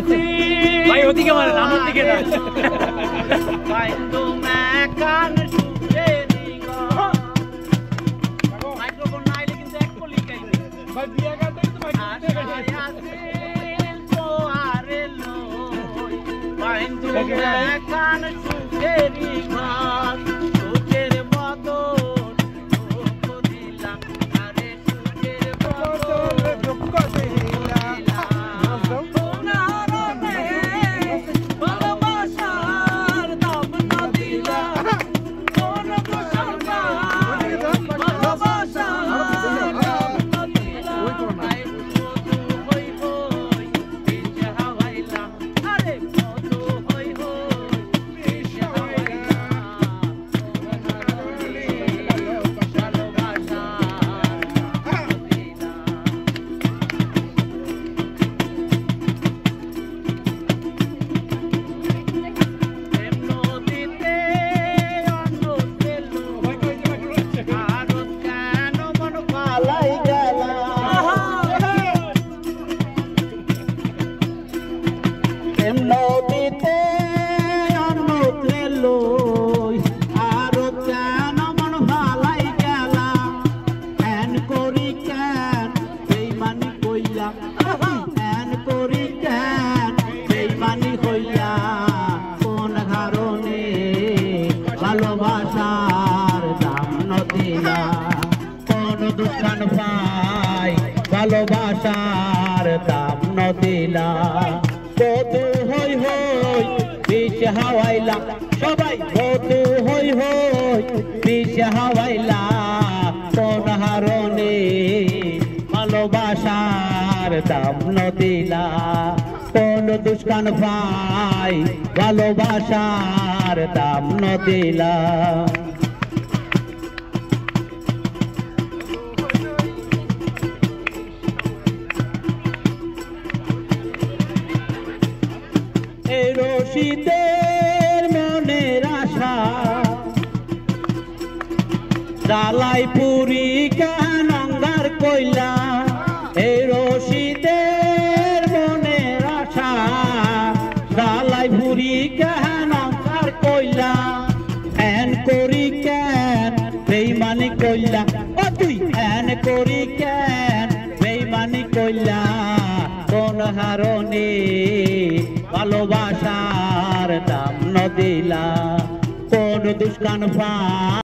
ভাই ওদিকে মারেন আমার দিকে না মাইক্রোফোন না আইলে কিন্তু এক কলি গাইবে ভাই বিয়া গাইতে তো ভালোবাসার দাম নদিলা কোন দোকান পাই ভালোবাসার দাম নদিলা বধু হই হই বিষ হাওয়াইলা সবাই বধু হই হই বিষ হাওয়াইলা কোন হারণে ভালোবাসার দাম নদিলা কোন দুষ্কান পাই ভালোবাসার দাম নদিলা এই রশিদের মনের আশা জ্বালাই পুরি কেন অঙ্গার কইলা এই রশিদের মনের আশা জ্বালাই পুরি কেন অঙ্গার কইলা এন করি কেন বেইমানি কইলা ও তুই এন করি কেন বেইমানি কইলা কোন হারণে ভালোবাসার দাম নদিলা কোন দুষ্কান পা